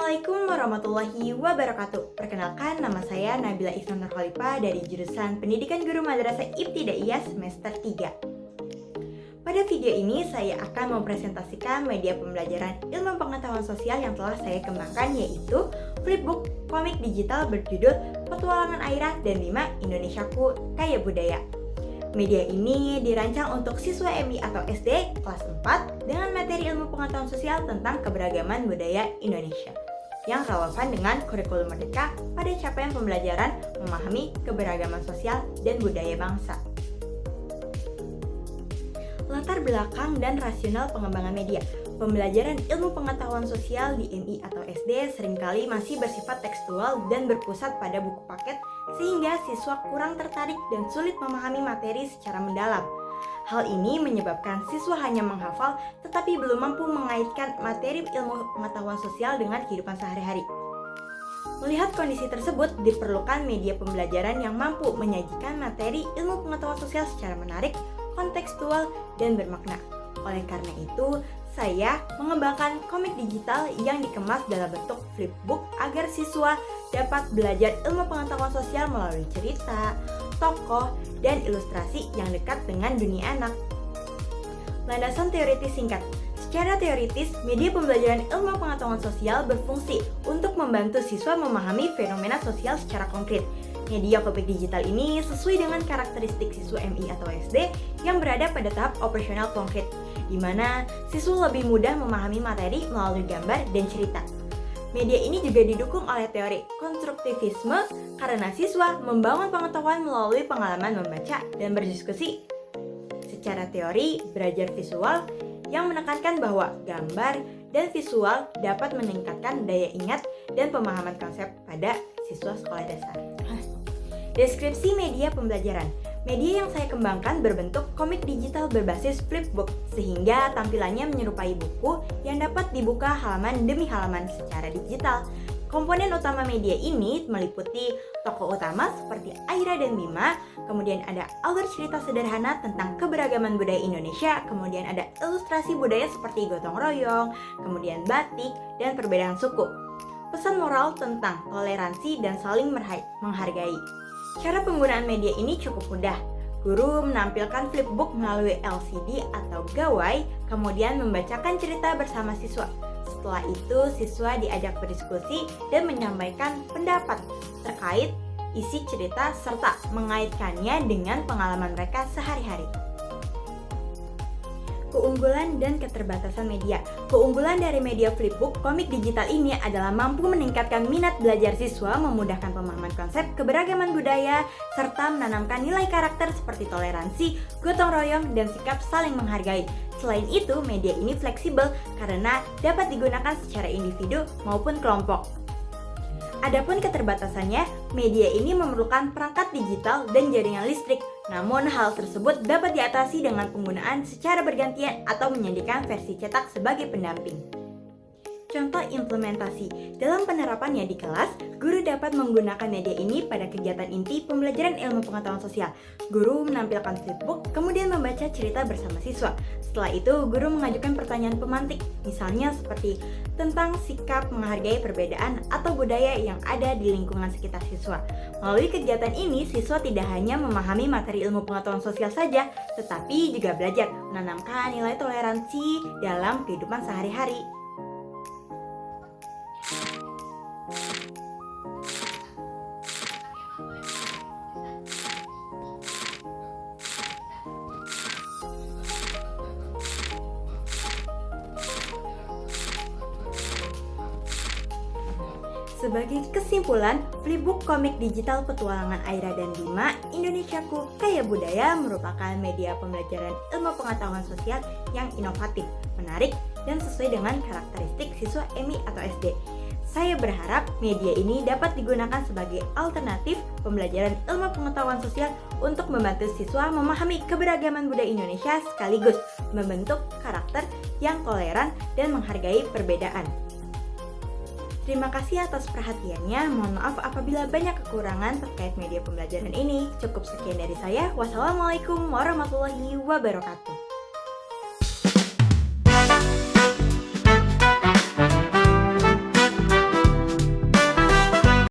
Assalamualaikum warahmatullahi wabarakatuh. Perkenalkan, nama saya Nabila Ihsan Nurhalifa dari jurusan Pendidikan Guru Madrasah Ibtidaiyah semester 3. Pada video ini saya akan mempresentasikan media pembelajaran ilmu pengetahuan sosial yang telah saya kembangkan, yaitu flipbook komik digital berjudul Petualangan Aira dan Bima Indonesiaku Kaya Budaya. Media ini dirancang untuk siswa MI atau SD kelas 4 dengan materi ilmu pengetahuan sosial tentang keberagaman budaya Indonesia yang relevan dengan kurikulum merdeka pada capaian pembelajaran memahami keberagaman sosial dan budaya bangsa. Latar belakang dan rasional pengembangan media. Pembelajaran ilmu pengetahuan sosial di MI atau SD seringkali masih bersifat tekstual dan berpusat pada buku paket, sehingga siswa kurang tertarik dan sulit memahami materi secara mendalam. Hal ini menyebabkan siswa hanya menghafal tetapi belum mampu mengaitkan materi ilmu pengetahuan sosial dengan kehidupan sehari-hari. Melihat kondisi tersebut, diperlukan media pembelajaran yang mampu menyajikan materi ilmu pengetahuan sosial secara menarik, kontekstual, dan bermakna. Oleh karena itu, saya mengembangkan komik digital yang dikemas dalam bentuk flipbook agar siswa dapat belajar ilmu pengetahuan sosial melalui cerita, tokoh, dan ilustrasi yang dekat dengan dunia anak. Landasan teoritis singkat. Secara teoritis, media pembelajaran ilmu pengetahuan sosial berfungsi untuk membantu siswa memahami fenomena sosial secara konkret. Media komik digital ini sesuai dengan karakteristik siswa MI atau SD yang berada pada tahap operasional konkret, di mana siswa lebih mudah memahami materi melalui gambar dan cerita. Media ini juga didukung oleh teori konstruktivisme karena siswa membangun pengetahuan melalui pengalaman membaca dan berdiskusi. Secara teori, belajar visual yang menekankan bahwa gambar dan visual dapat meningkatkan daya ingat dan pemahaman konsep pada siswa sekolah dasar. Deskripsi media pembelajaran. Media yang saya kembangkan berbentuk komik digital berbasis flipbook, sehingga tampilannya menyerupai buku yang dapat dibuka halaman demi halaman secara digital. Komponen utama media ini meliputi tokoh utama seperti Aira dan Bima, kemudian ada alur cerita sederhana tentang keberagaman budaya Indonesia, kemudian ada ilustrasi budaya seperti gotong royong, kemudian batik, dan perbedaan suku. Pesan moral tentang toleransi dan saling menghargai. Cara penggunaan media ini cukup mudah. Guru menampilkan flipbook melalui LCD atau gawai, kemudian membacakan cerita bersama siswa. Setelah itu, siswa diajak berdiskusi dan menyampaikan pendapat terkait isi cerita serta mengaitkannya dengan pengalaman mereka sehari-hari. Keunggulan dan keterbatasan media. Keunggulan dari media flipbook komik digital ini adalah mampu meningkatkan minat belajar siswa, memudahkan pemahaman konsep keberagaman budaya, serta menanamkan nilai karakter seperti toleransi, gotong royong, dan sikap saling menghargai. Selain itu, media ini fleksibel karena dapat digunakan secara individu maupun kelompok. Adapun keterbatasannya, media ini memerlukan perangkat digital dan jaringan listrik. Namun hal tersebut dapat diatasi dengan penggunaan secara bergantian atau menjadikan versi cetak sebagai pendamping. Contoh implementasi. Dalam penerapannya di kelas, guru dapat menggunakan media ini pada kegiatan inti pembelajaran ilmu pengetahuan sosial. Guru menampilkan flipbook, kemudian membaca cerita bersama siswa. Setelah itu, guru mengajukan pertanyaan pemantik, misalnya seperti tentang sikap menghargai perbedaan atau budaya yang ada di lingkungan sekitar siswa. Melalui kegiatan ini, siswa tidak hanya memahami materi ilmu pengetahuan sosial saja, tetapi juga belajar menanamkan nilai toleransi dalam kehidupan sehari-hari. Sebagai kesimpulan, flipbook komik digital Petualangan Aira dan Bima Indonesiaku Kaya Budaya merupakan media pembelajaran ilmu pengetahuan sosial yang inovatif, menarik, dan sesuai dengan karakteristik siswa MI atau SD. Saya berharap media ini dapat digunakan sebagai alternatif pembelajaran ilmu pengetahuan sosial untuk membantu siswa memahami keberagaman budaya Indonesia sekaligus membentuk karakter yang toleran dan menghargai perbedaan. Terima kasih atas perhatiannya. Mohon maaf apabila banyak kekurangan terkait media pembelajaran ini. Cukup sekian dari saya. Wassalamualaikum warahmatullahi wabarakatuh.